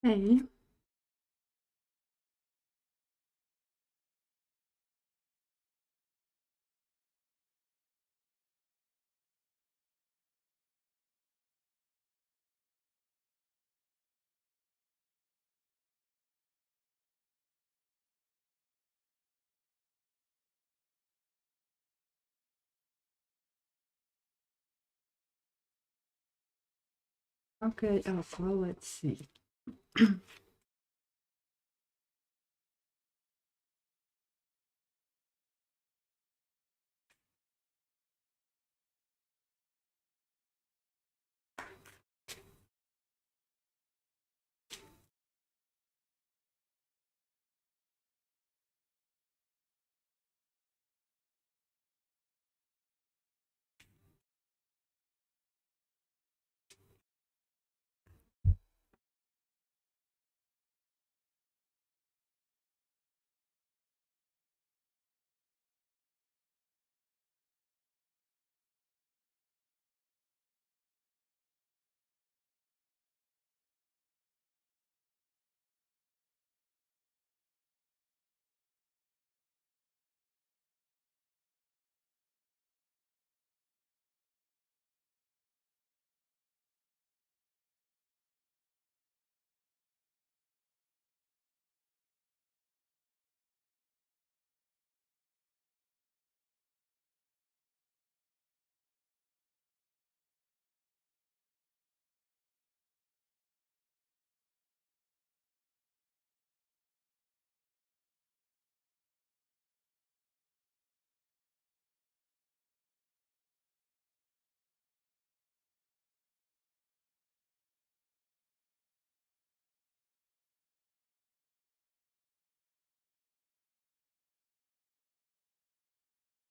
Hey, okay, well, let's see.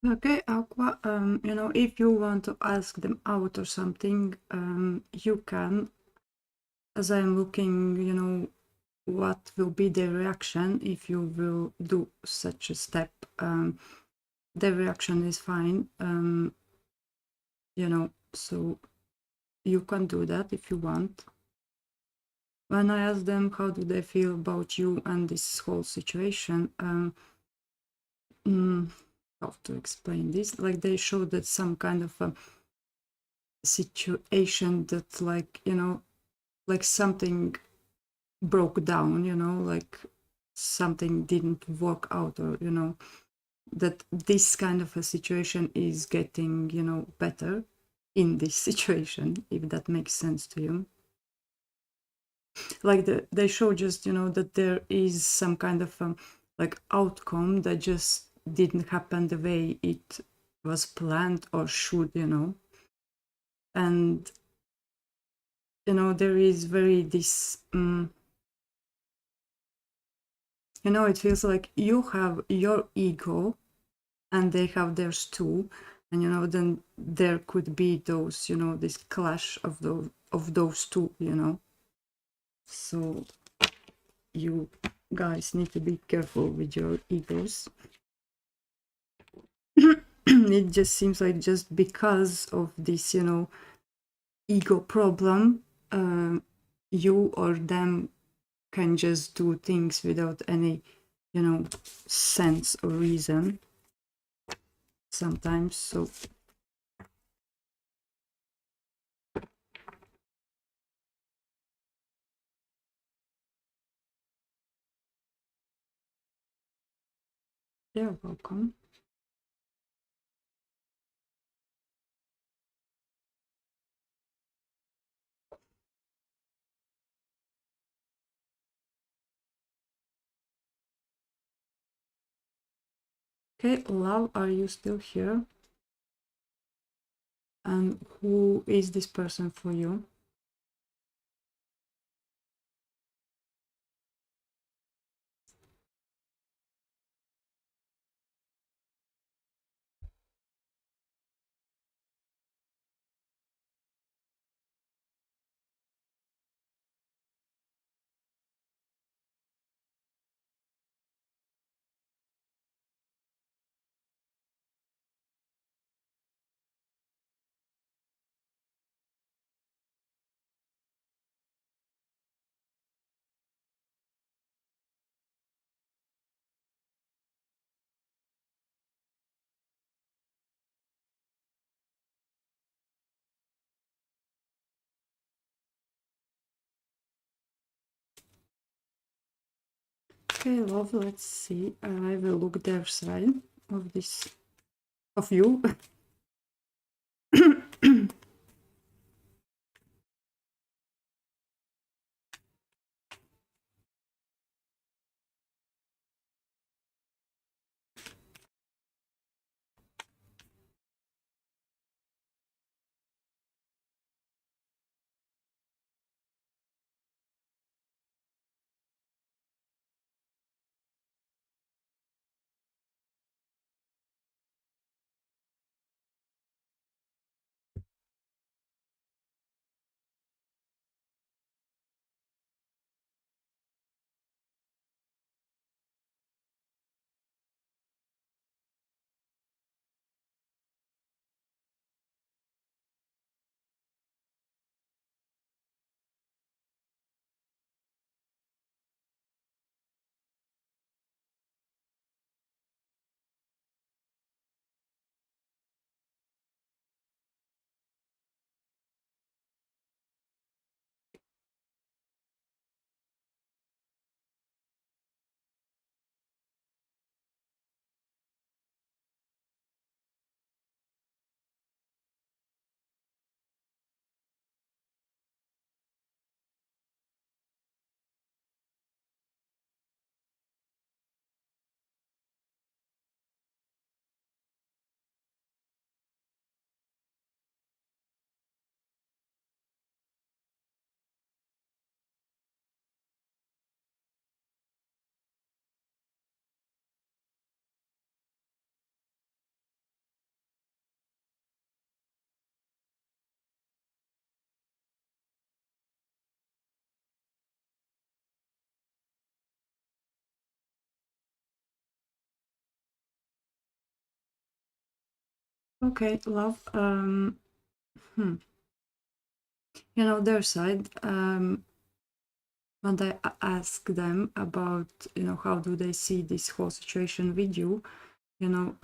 Okay, Aqua, if you want to ask them out or something, you can. As I'm looking, what will be their reaction if you will do such a step. Their reaction is fine, so you can do that if you want. When I ask them how do they feel about you and this whole situation, how to explain this, like they show that some kind of a situation that like something broke down, like something didn't work out, or that this kind of a situation is getting better in this situation, if that makes sense to you. Like they show just that there is some kind of like outcome that just didn't happen the way it was planned or should, and there is very this it feels like you have your ego and they have theirs too, and then there could be those this clash of those two, so you guys need to be careful with your egos. It just seems like just because of this ego problem, you or them can just do things without any sense or reason sometimes. So you're welcome. Okay, love, are you still here? And who is this person for you? Okay, love, let's see. I will look their side of this, of you. Okay, love. You know, their side, when I ask them about, you know, how do they see this whole situation with you, you know,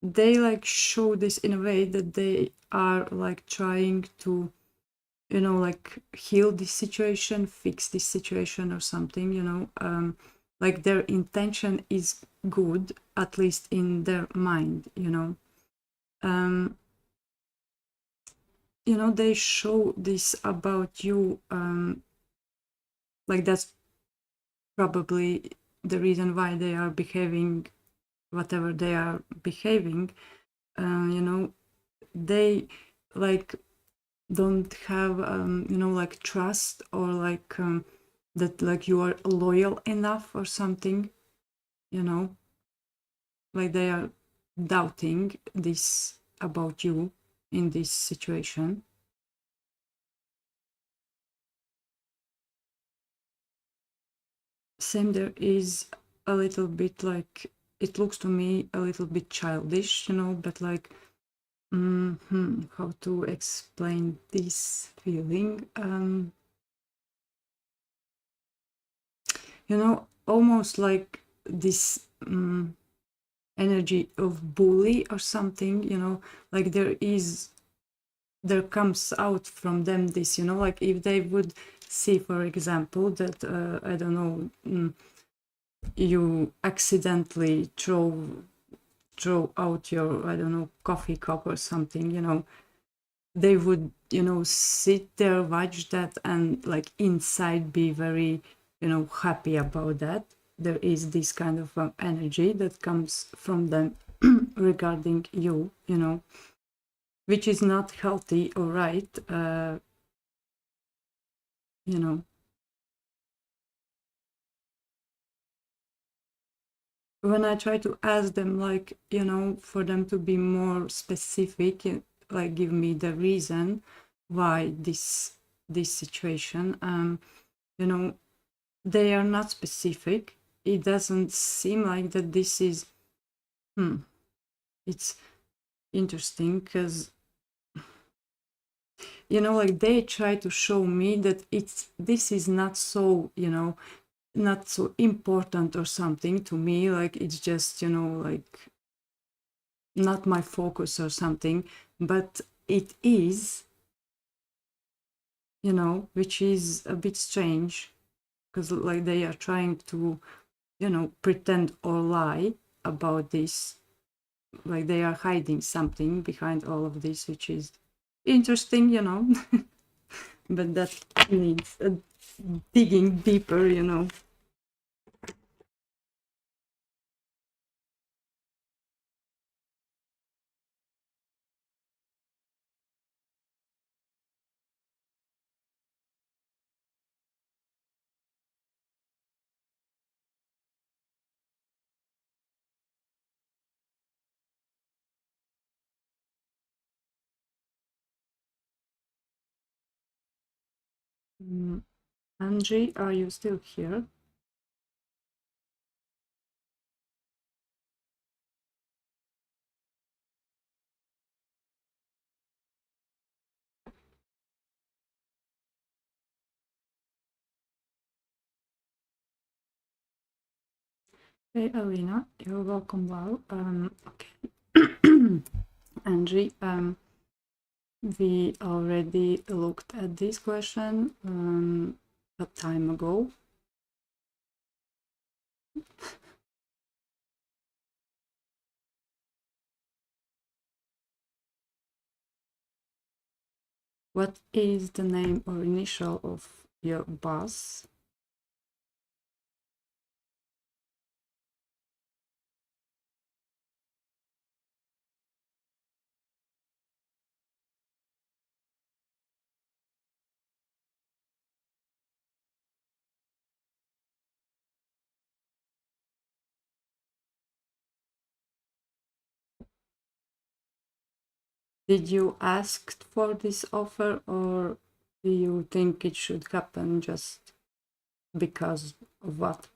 they like show this in a way that they are like trying to, you know, like heal this situation, fix this situation or something, you know, like their intention is good, at least in their mind, you know. You know, they show this about you, like that's probably the reason why they are behaving whatever they are behaving. You know, they like don't have you know, like trust, or like that like you are loyal enough or something, you know, like they are doubting this about you in this situation. Same, there is a little bit like, it looks to me a little bit childish, you know, but like how to explain this feeling, you know, almost like this energy of bully or something, you know, like there comes out from them this, you know, like if they would see, for example, that I don't know, you accidentally throw out your, I don't know, coffee cup or something, you know, they would, you know, sit there, watch that, and like inside be very, you know, happy about that. There is this kind of energy that comes from them regarding you, you know, which is not healthy or right, you know. When I try to ask them, like, you know, for them to be more specific, like give me the reason why this situation, you know, they are not specific. It doesn't seem like that this is, it's interesting because, you know, like they try to show me that this is not so, you know, not so important or something to me, like it's just, you know, like not my focus or something, but it is, you know, which is a bit strange. because like they are trying to, you know, pretend or lie about this, like they are hiding something behind all of this, which is interesting, you know. But that needs a digging deeper, you know. Angie, are you still here? Hey, Alina, you're welcome. Wow. Okay. Angie, we already looked at this question a time ago. What is the name or initial of your boss? Did you ask for this offer, or do you think it should happen just because of what?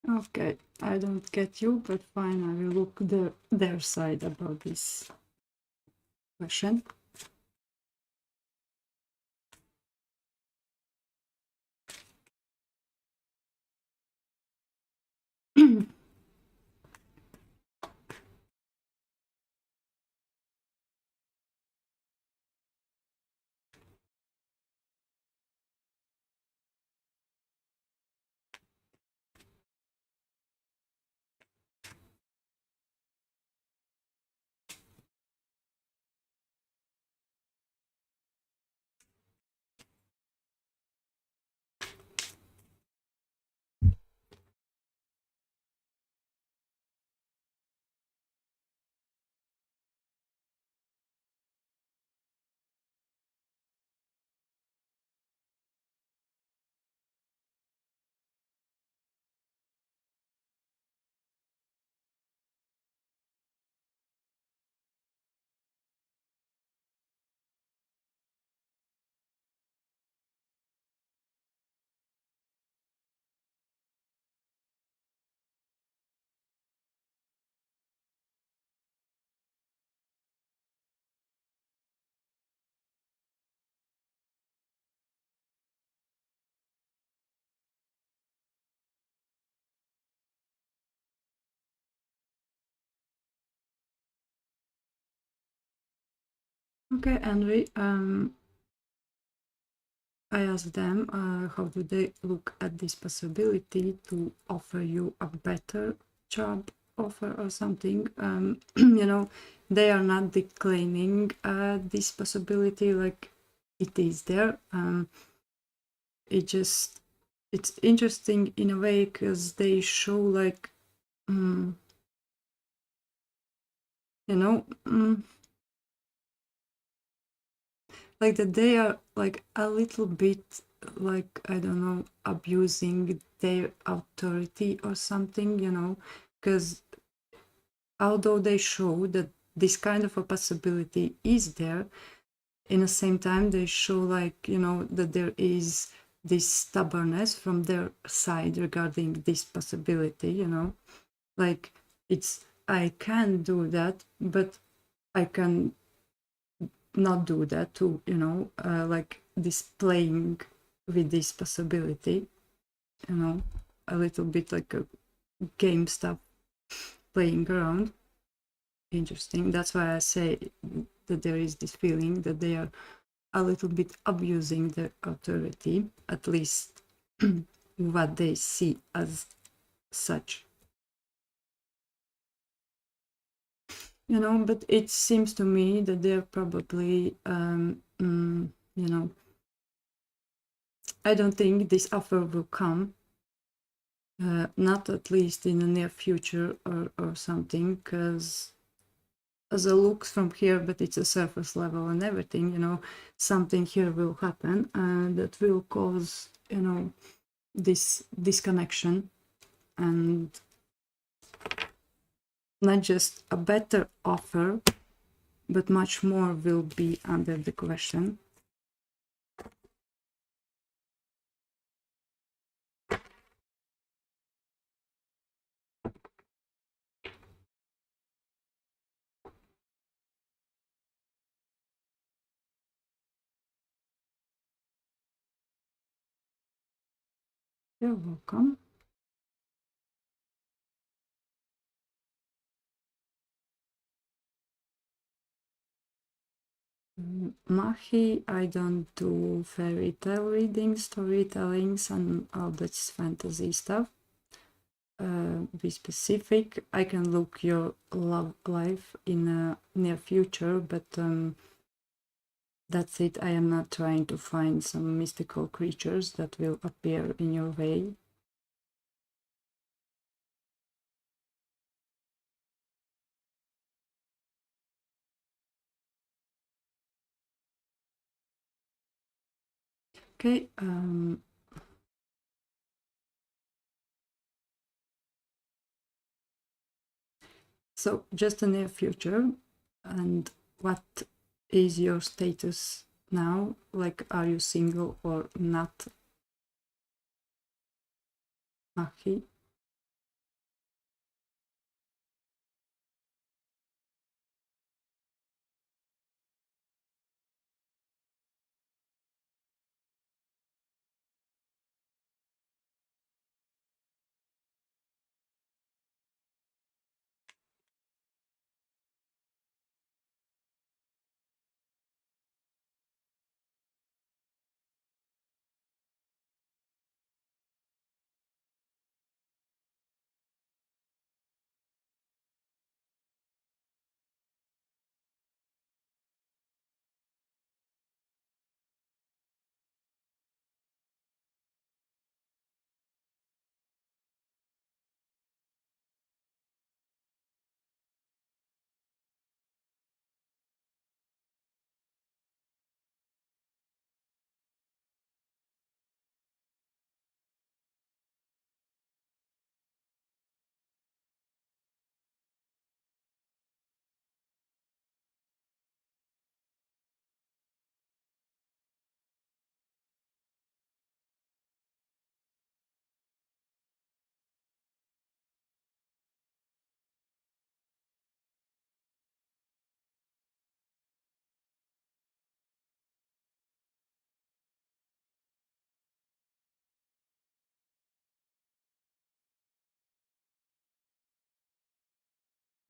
Okay, I don't get you, but fine, I will look their side about this question. Okay, Henry, I asked them how do they look at this possibility to offer you a better job offer or something. You know, they are not declining this possibility, like it is there. It's interesting in a way because they show like, you know, like that they are like a little bit, like, I don't know, abusing their authority or something, you know, because although they show that this kind of a possibility is there, in the same time they show, like, you know, that there is this stubbornness from their side regarding this possibility, you know, like, it's, I can do that, but I can not do that too, you know, like this playing with this possibility, you know, a little bit like a game stuff, playing around. Interesting. That's why I say that there is this feeling that they are a little bit abusing their authority, at least what they see as such. You know, but it seems to me that they're probably, you know, I don't think this offer will come, not at least in the near future or something, because as it looks from here, but it's a surface level and everything, you know, something here will happen and that will cause, you know, this disconnection, and not just a better offer, but much more will be under the question. You're welcome. Mahi, I don't do fairy tale readings, storytellings, and all that fantasy stuff. Be specific. I can look your love life in a near future, but that's it. I am not trying to find some mystical creatures that will appear in your way. Okay. So just the near future, and what is your status now? Like, are you single or not, Mahi?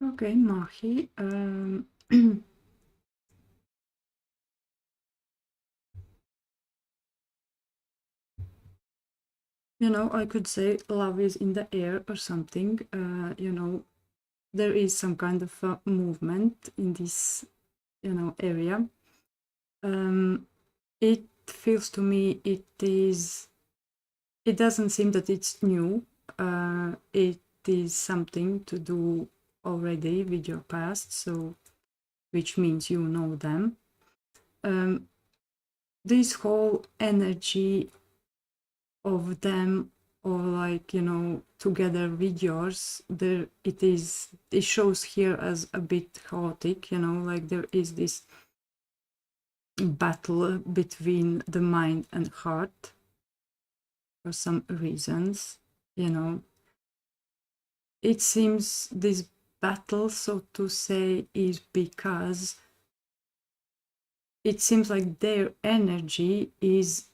Okay, Mahi. You know, I could say love is in the air or something. You know, there is some kind of movement in this, you know, area. It feels to me it is. It doesn't seem that it's new. It is something to do already with your past, so which means you know them. this whole energy of them, or like, you know, together with yours, there it shows here as a bit chaotic, you know, like there is this battle between the mind and heart for some reasons, you know. It seems this battle, so to say, is because it seems like their energy is,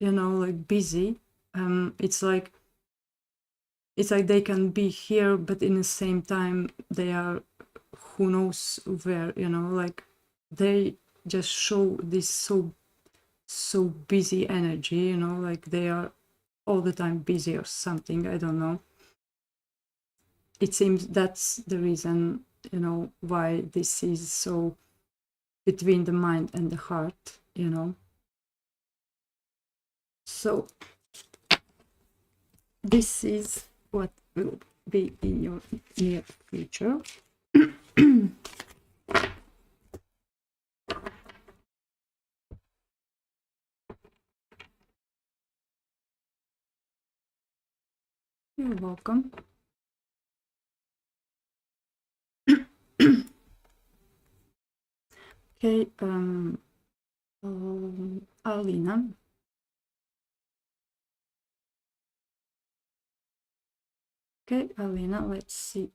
you know, like busy. It's like they can be here, but in the same time they are who knows where, you know, like they just show this so busy energy, you know, like they are all the time busy or something, I don't know. It seems that's the reason, you know, why this is so between the mind and the heart, you know. So this is what will be in your near future. You're welcome. Okay, Alina. Okay, Alina, let's see.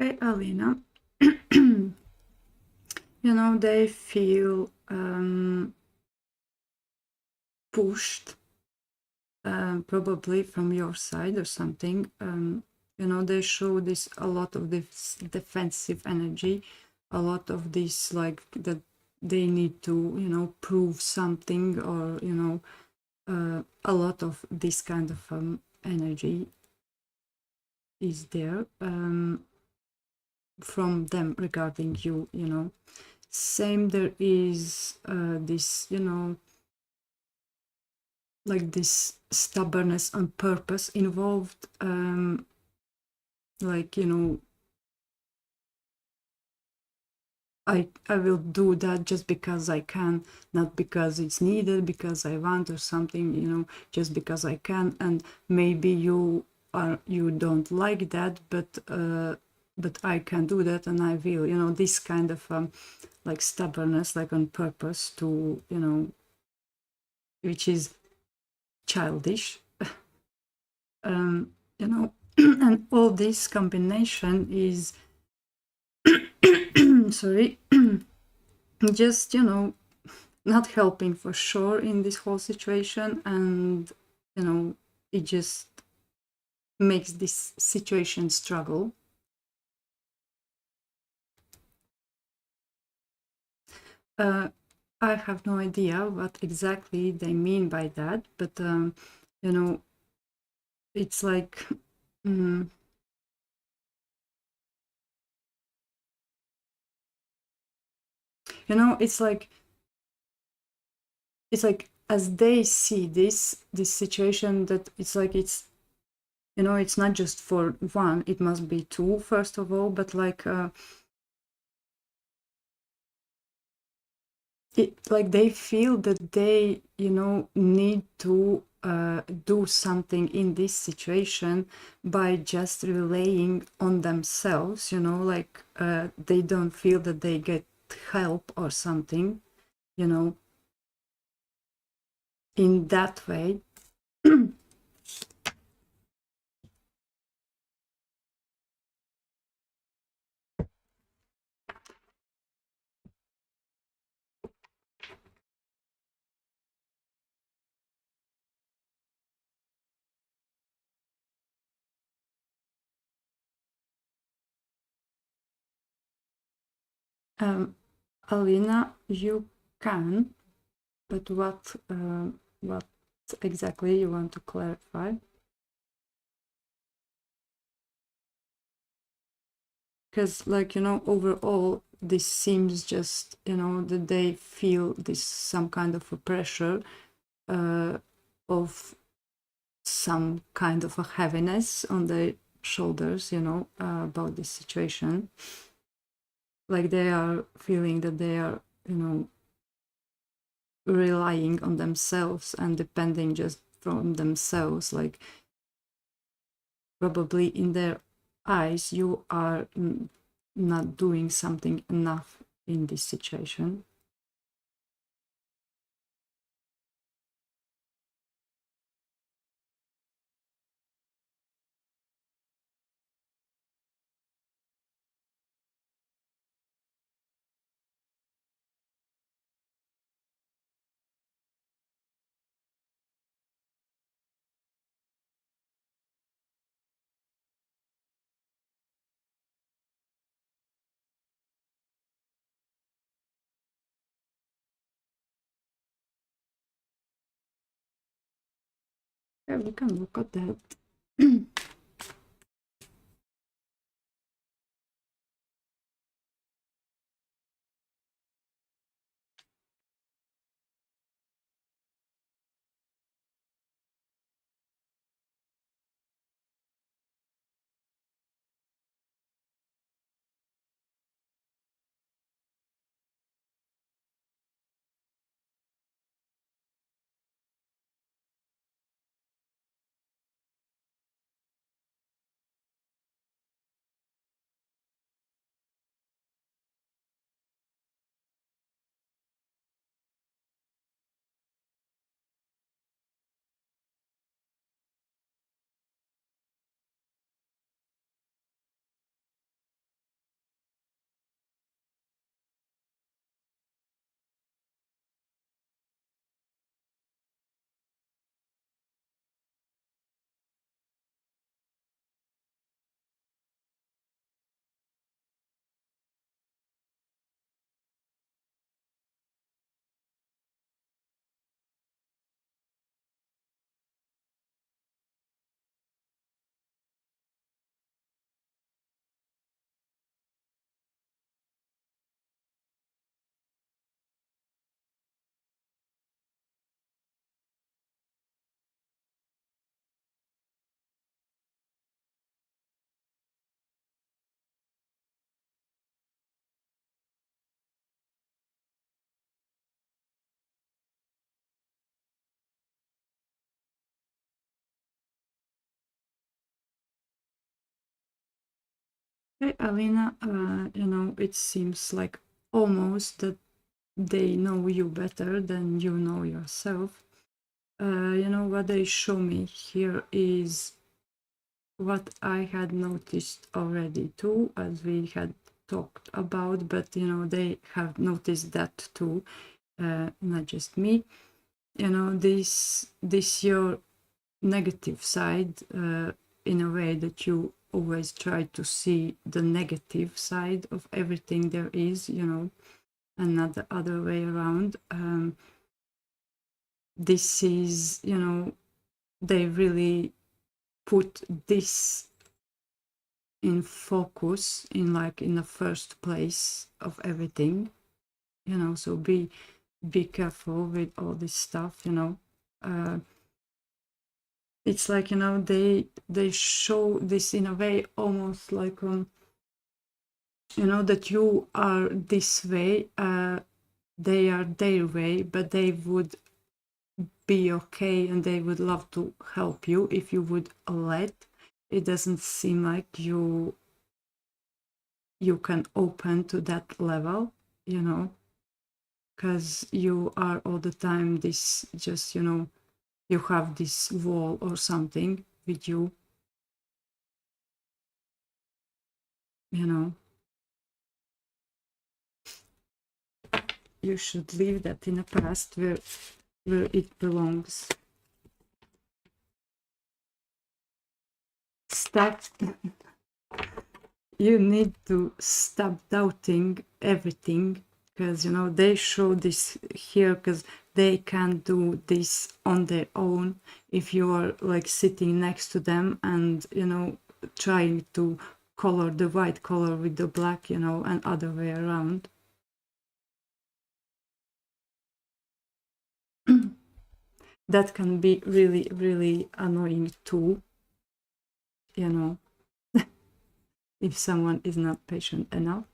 Okay, Alina. You know, they feel pushed, probably from your side or something. You know, they show this a lot of this defensive energy, a lot of this like that they need to, you know, prove something, or you know, a lot of this kind of energy is there from them regarding you, you know. Same, there is this, you know, like this stubbornness on purpose involved, like, you know, I will do that just because I can, not because it's needed, because I want or something, you know, just because I can. And maybe you don't like that, but I can do that and I will, you know, this kind of like stubbornness, like on purpose to, you know, which is childish. You know, and all this combination is sorry, just, you know, not helping for sure in this whole situation. And you know, it just makes this situation struggle. I have no idea what exactly they mean by that, but you know, it's like you know, it's like as they see this situation, that it's like it's, you know, it's not just for one, it must be two first of all, but like like they feel that they, you know, need to do something in this situation by just relying on themselves, you know, like they don't feel that they get help or something, you know, in that way. Alina, you can, but what exactly you want to clarify? Because, like, you know, overall, this seems just, you know, that they feel this some kind of a pressure of some kind of a heaviness on their shoulders, you know, about this situation. Like they are feeling that they are, you know, relying on themselves and depending just from themselves. Like probably in their eyes, you are not doing something enough in this situation. Yeah, we can look at that. Hey, Alina, you know, it seems like almost that they know you better than you know yourself. You know, what they show me here is what I had noticed already too, as we had talked about, but you know, they have noticed that too, not just me. You know, this your negative side, in a way that you always try to see the negative side of everything there is, you know, and not the other way around. This is, you know, they really put this in focus, in like in the first place of everything, you know, so be careful with all this stuff, you know. It's like, you know, they show this in a way almost like you know, that you are this way they are their way, but they would be okay and they would love to help you if you would let. It doesn't seem like you can open to that level, you know, because you are all the time this, just, you know, you have this wall or something with you, you know. You should leave that in the past where it belongs. Stop. You need to stop doubting everything, because, you know, they show this here because they can't do this on their own. If you are like sitting next to them and, you know, trying to color the white color with the black, you know, and other way around. That can be really, really annoying too, you know, if someone is not patient enough.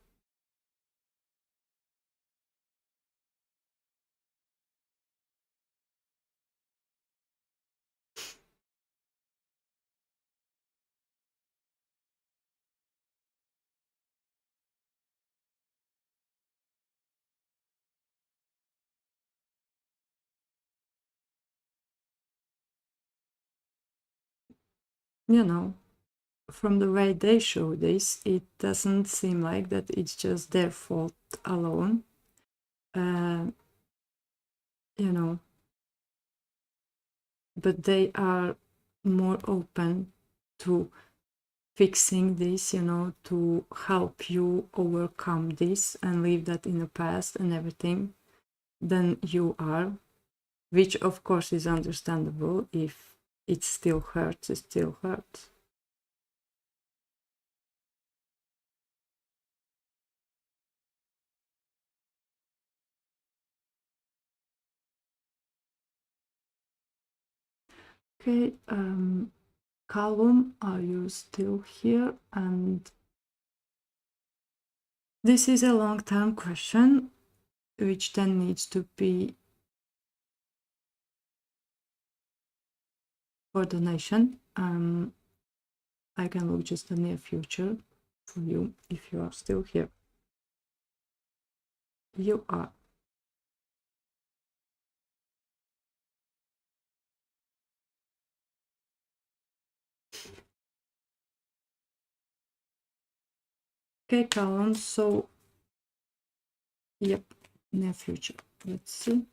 You know, from the way they show this, it doesn't seem like that it's just their fault alone. You know, but they are more open to fixing this, you know, to help you overcome this and leave that in the past and everything, than you are, which of course is understandable. If it still hurts, it still hurts. Okay, Callum, are you still here? And this is a long-term question, which then needs to be for donation. I can look just the near future for you if you are still here. You are. Okay, Callum, so, yep, near future. Let's see.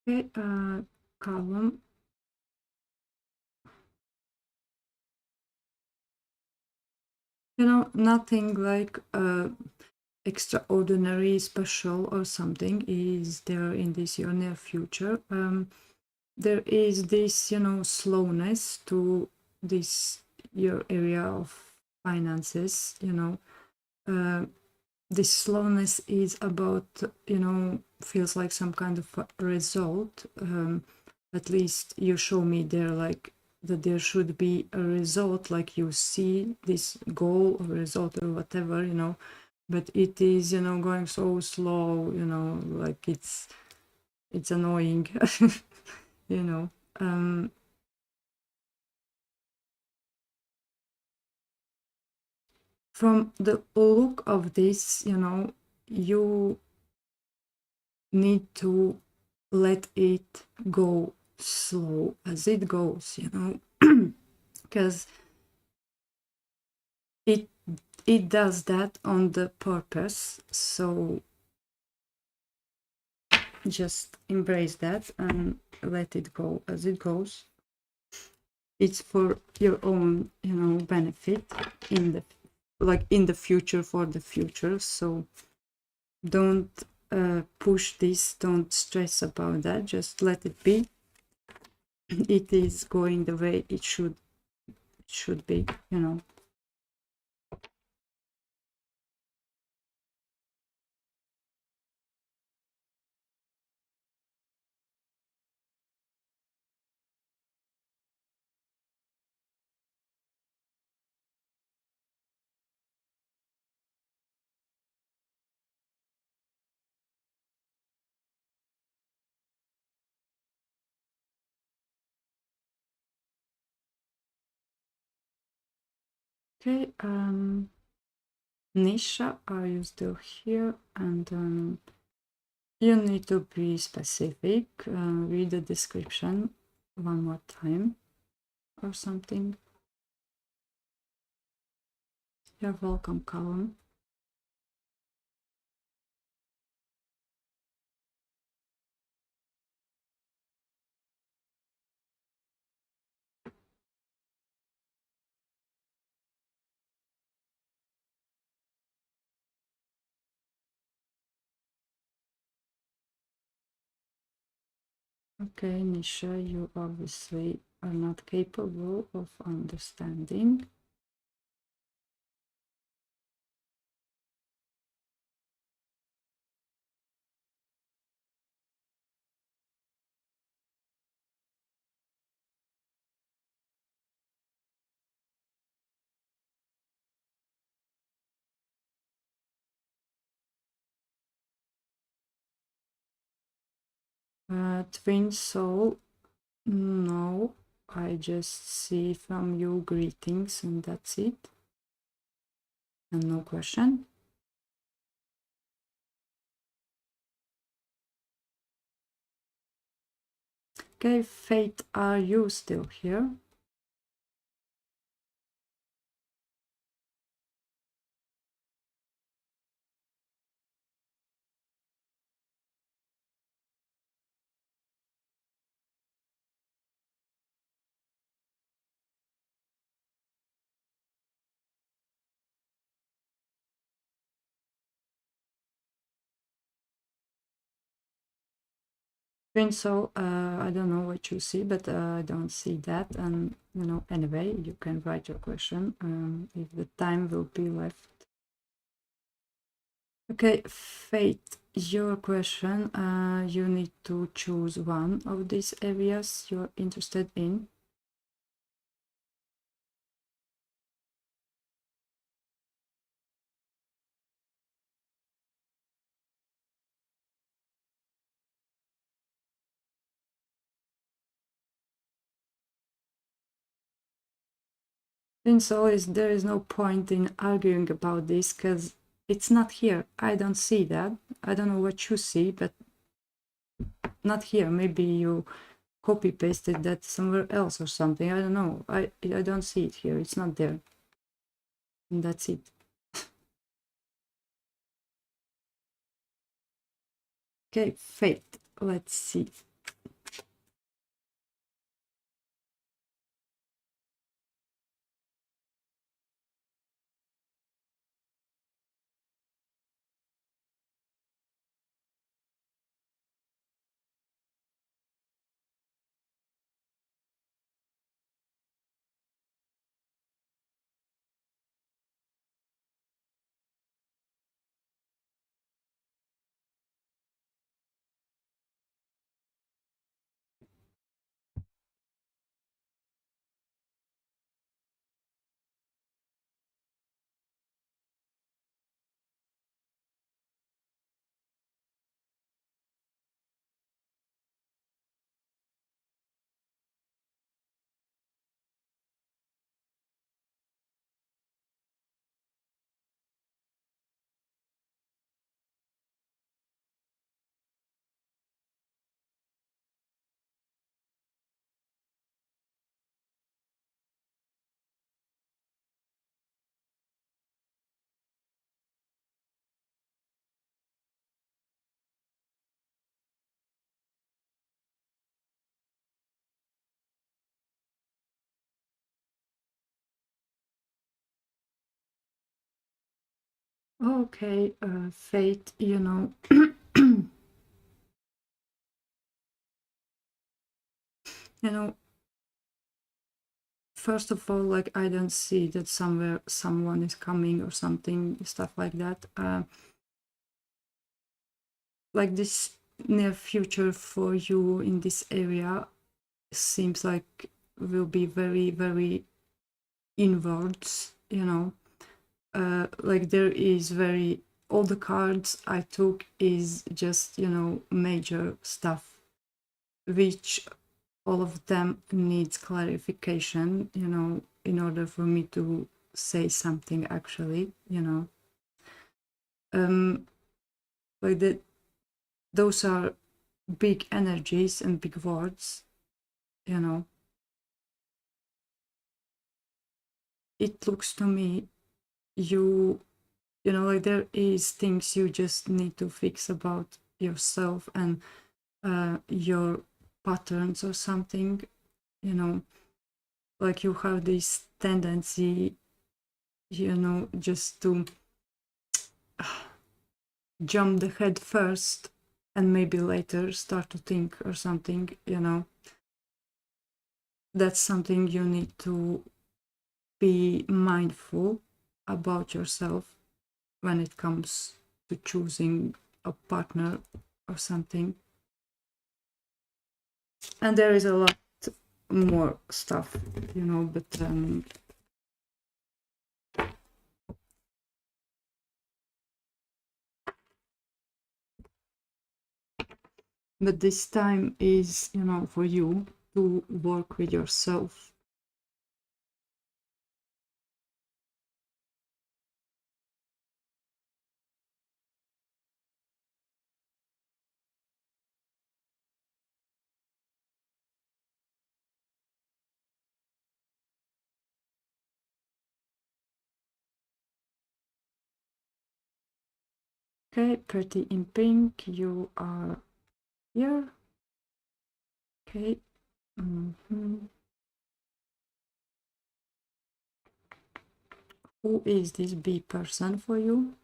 Okay, Callum. You know, nothing like extraordinary, special, or something is there in this your near future. There is this, you know, slowness to this your area of finances, you know. This slowness is about, you know, feels like some kind of a result. At least you show me there, like that there should be a result, like you see this goal or result or whatever, you know, but it is, you know, going so slow, you know, like it's annoying. You know. From the look of this, you know, you need to let it go slow as it goes, you know, because it does that on the purpose. So just embrace that and let it go as it goes. It's for your own, you know, benefit in the, like in the future, for the future. So don't push this, don't stress about that, just let it be. It is going the way it should be, you know. Okay, Nisha, are you still here? And you need to be specific. Read the description one more time or something. You're welcome, Colin. Okay, Nisha, you obviously are not capable of understanding. Twin soul, no, I just see from you greetings and that's it. And no question. Okay, Fate, are you still here? Twin soul, I don't know what you see, but I don't see that. And, you know, anyway, you can write your question if the time will be left. Okay, Fate, your question, you need to choose one of these areas you're interested in. Twin soul is, there is no point in arguing about this because it's not here. I don't see that. I don't know what you see, but not here. Maybe you copy pasted that somewhere else or something. I don't know. I don't see it here. It's not there. And that's it. Okay, Fate. Let's see. Okay, fate, you know. You know, first of all, like, I don't see that somewhere someone is coming or something, stuff like that. Like, this near future for you in this area seems like will be very, very inwards, you know. Like, there is very, all the cards I took is just, you know, major stuff, which all of them needs clarification, you know, in order for me to say something actually, you know. Like, those are big energies and big words, you know. It looks to me you know, like, there is things you just need to fix about yourself and your patterns or something, you know. Like, you have this tendency, you know, just to jump the head first and maybe later start to think or something, you know. That's something you need to be mindful about yourself when it comes to choosing a partner or something. And there is a lot more stuff, you know, but this time is, you know, for you to work with yourself. Okay, pretty in pink, you are here. Okay. Who is this B person for you?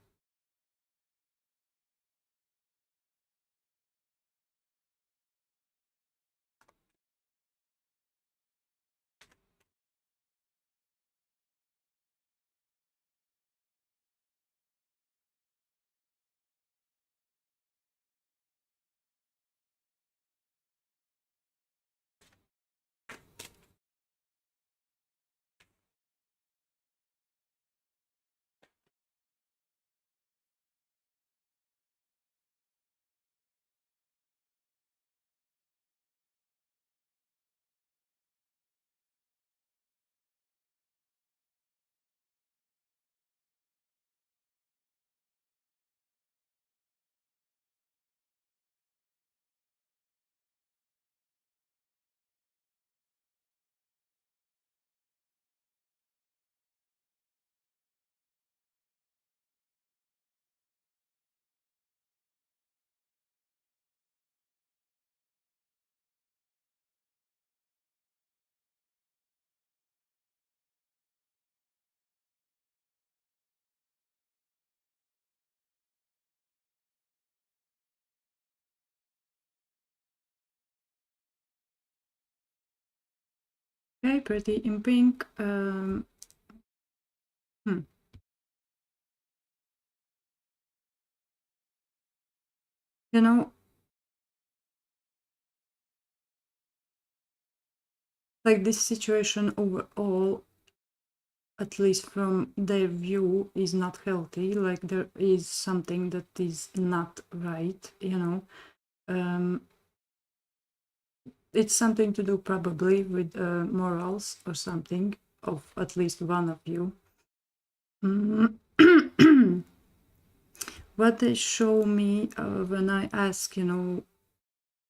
Okay, pretty in pink. You know, like, this situation overall, at least from their view, is not healthy. Like, there is something that is not right, you know. It's something to do probably with morals or something of at least one of you. What they show me when I ask, you know,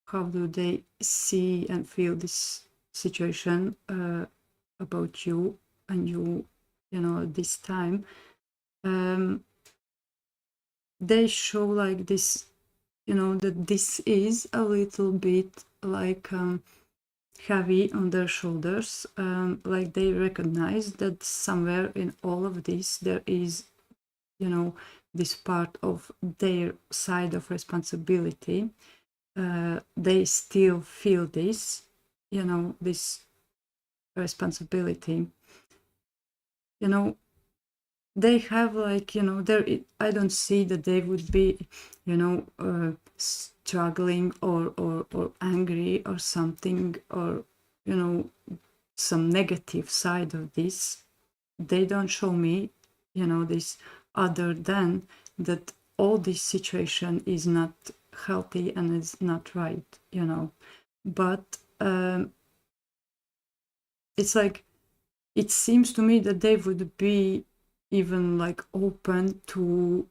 how do they see and feel this situation about you and you know, this time, they show like this, you know, that this is a little bit like heavy on their shoulders. Like, they recognize that somewhere in all of this there is, you know, this part of their side of responsibility, they still feel this, this responsibility. They have like, there, I don't see that they would be, struggling or angry or something, or, some negative side of this. They don't show me, this, other than that all this situation is not healthy and is not right, but it's like, it seems to me that they would be even like open to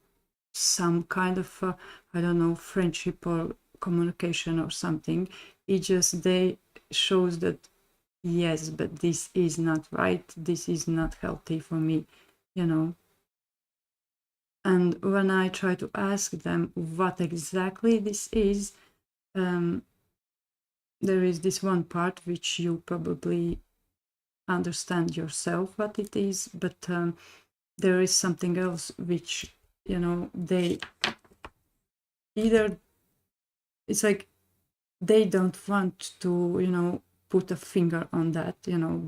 some kind of I don't know, friendship or communication or something. It just, they shows that yes, but this is not right, this is not healthy for me. And when I try to ask them what exactly this is, there is this one part which you probably understand yourself what it is, but there is something else which, they either, it's like they don't want to, put a finger on that,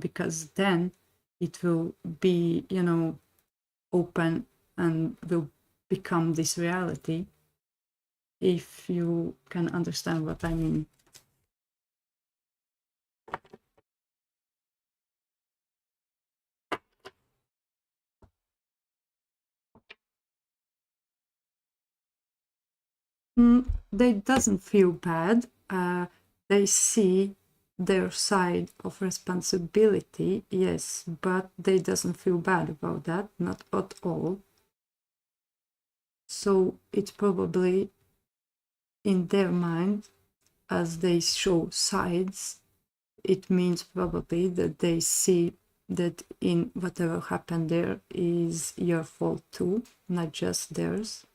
because then it will be, open and will become this reality, if you can understand what I mean. They doesn't feel bad. They see their side of responsibility, yes, but they doesn't feel bad about that, not at all. So it's probably in their mind, as they show sides, it means probably that they see that in whatever happened there is your fault too, not just theirs.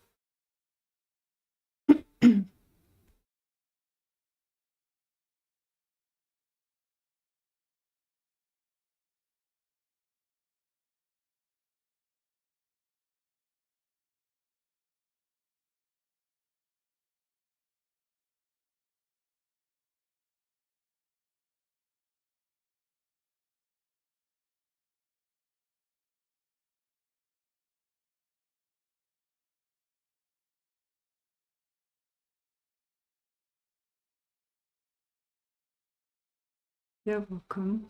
You're welcome.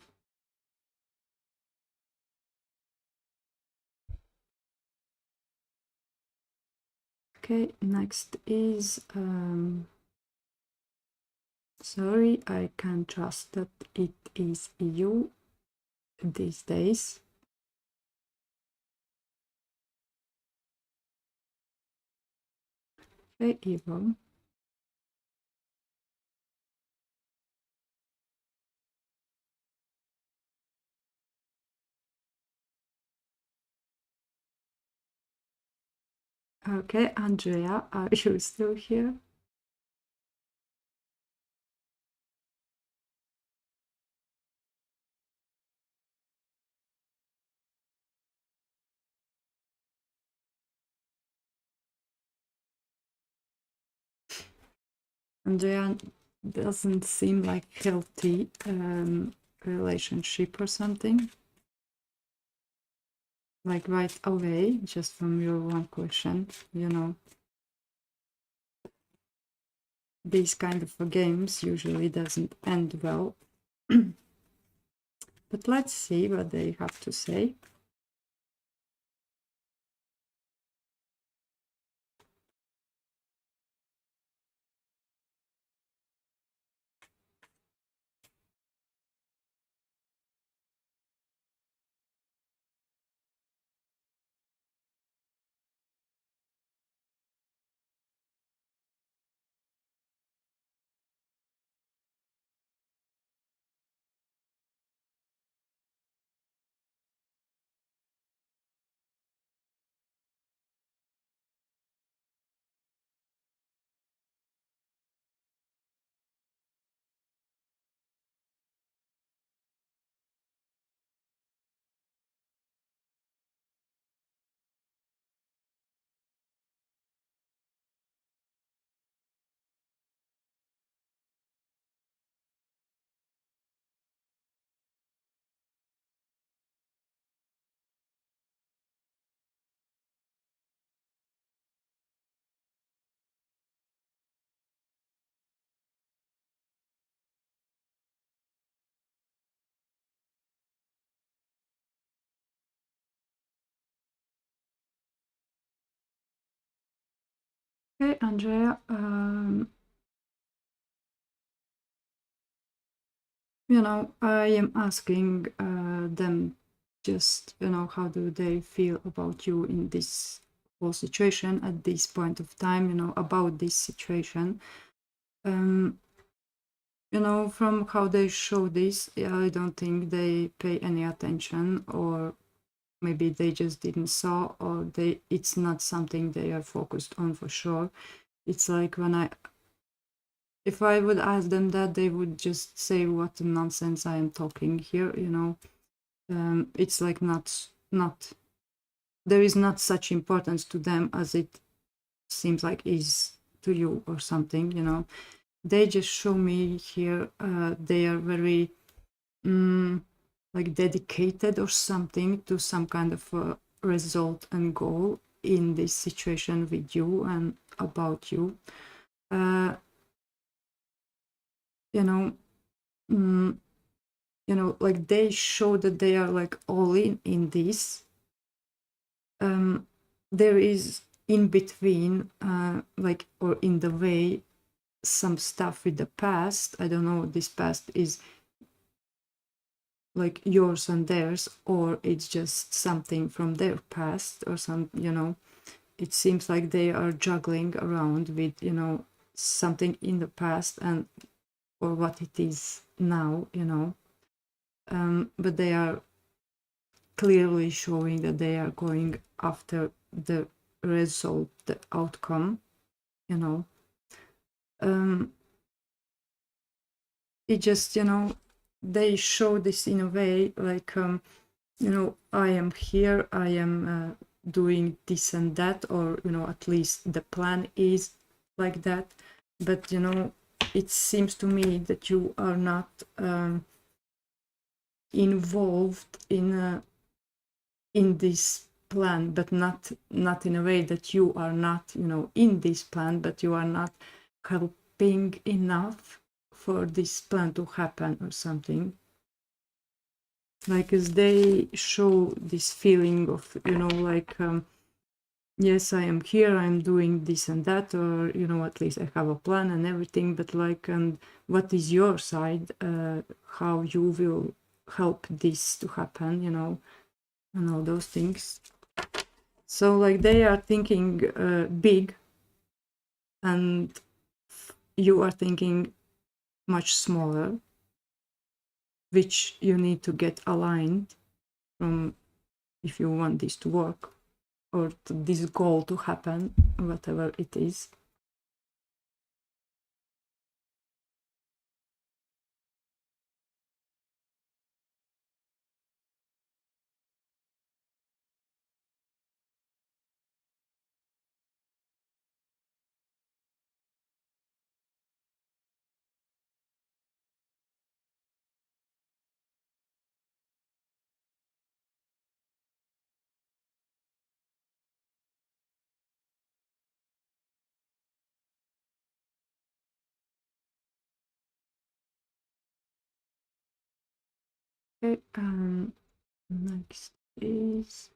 Okay, next is sorry, I can't trust that it is you these days. Hey, Ivo. Okay, Andrea, are you still here? Andrea doesn't seem like healthy relationship or something. Like right away, just from your one question, these kind of games usually doesn't end well. But let's see what they have to say. Okay, Andrea, I am asking them just, how do they feel about you in this whole situation at this point of time, about this situation. From how they show this, I don't think they pay any attention, or maybe they just didn't saw, or it's not something they are focused on for sure. It's like if I would ask them that, they would just say what nonsense I am talking here, it's like not there is not such importance to them as it seems like is to you or something. They just show me here they are very like dedicated or something to some kind of result and goal in this situation with you and about you. You know mm, like they show that they are like all in this. There is in between like, or in the way, some stuff with the past. I don't know, this past is like yours and theirs, or it's just something from their past or some, it seems like they are juggling around with, something in the past and or what it is now, but they are clearly showing that they are going after the result, the outcome, it just, they show this in a way like, I am here, I am doing this and that, or, at least the plan is like that. But, it seems to me that you are not involved in this plan, but not in a way that you are not, in this plan, but you are not helping enough for this plan to happen or something. Like, as they show this feeling of, like, yes, I am here, I'm doing this and that, or, at least I have a plan and everything, but like, and what is your side, how you will help this to happen, and all those things. So like, they are thinking big, and you are thinking much smaller, which you need to get aligned from if you want this to work, or this goal to happen, whatever it is. Okay, next is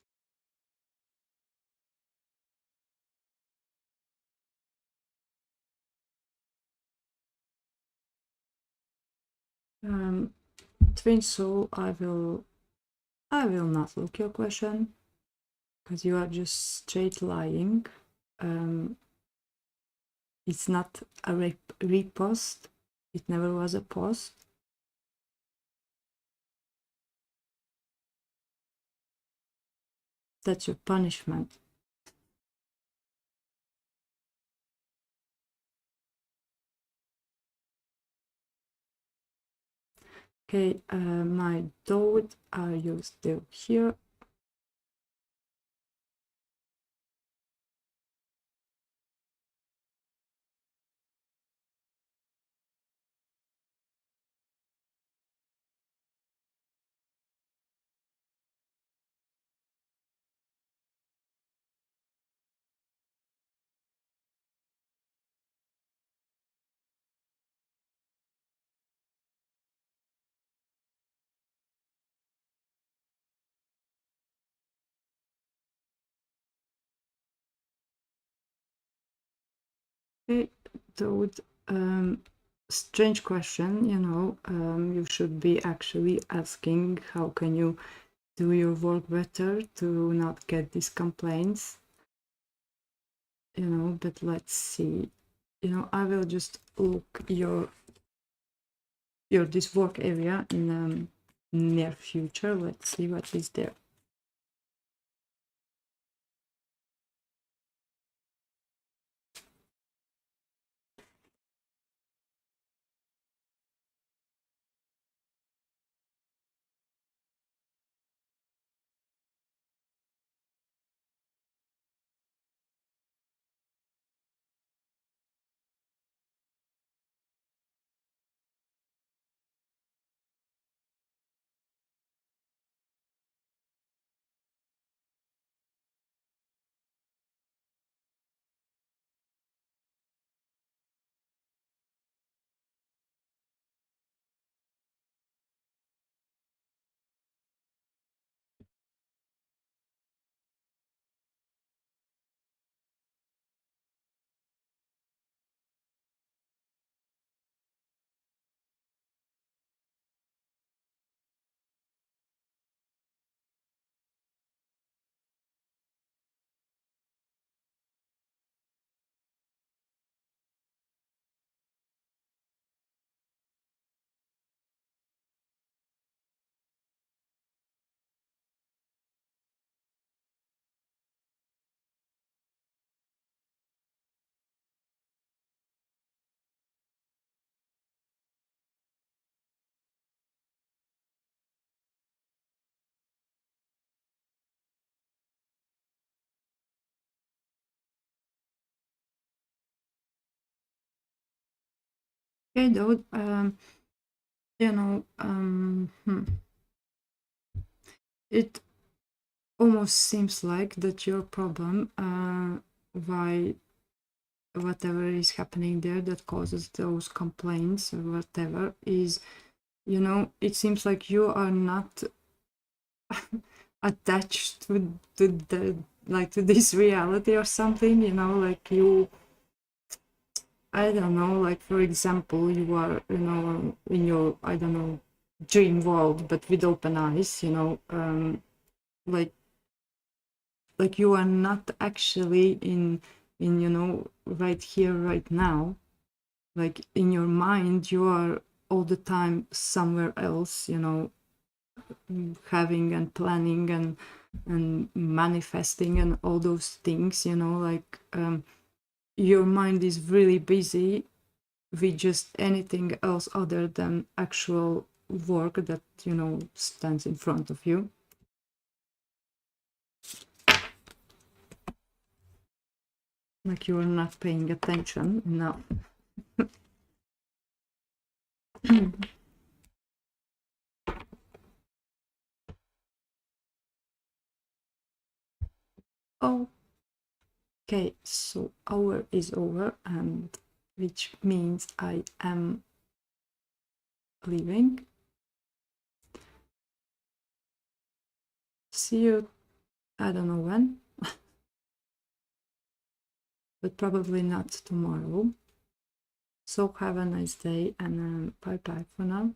twin soul. I will not look your question, because you are just straight lying. It's not a repost. It never was a post. That's your punishment. Okay, my dog, are you still here? Okay, dude, strange question, you know. You should be actually asking how can you do your work better to not get these complaints, you know. But let's see, you know, I will just look your this work area in near future. Let's see what is there. Okay, dude, you know, it almost seems like that your problem, why whatever is happening there that causes those complaints or whatever is, you know, it seems like you are not attached to the like to this reality or something, you know, like you, I don't know, like for example, you are, you know, in your, I don't know, dream world but with open eyes, you know, like you are not actually in, you know, right here right now. Like in your mind you are all the time somewhere else, you know, having and planning and manifesting and all those things, you know, like your mind is really busy with just anything else other than actual work that, you know, stands in front of you. Like you are not paying attention enough. Okay, so hour is over, and which means I am leaving. See you, I don't know when, but probably not tomorrow. So have a nice day, and bye bye for now.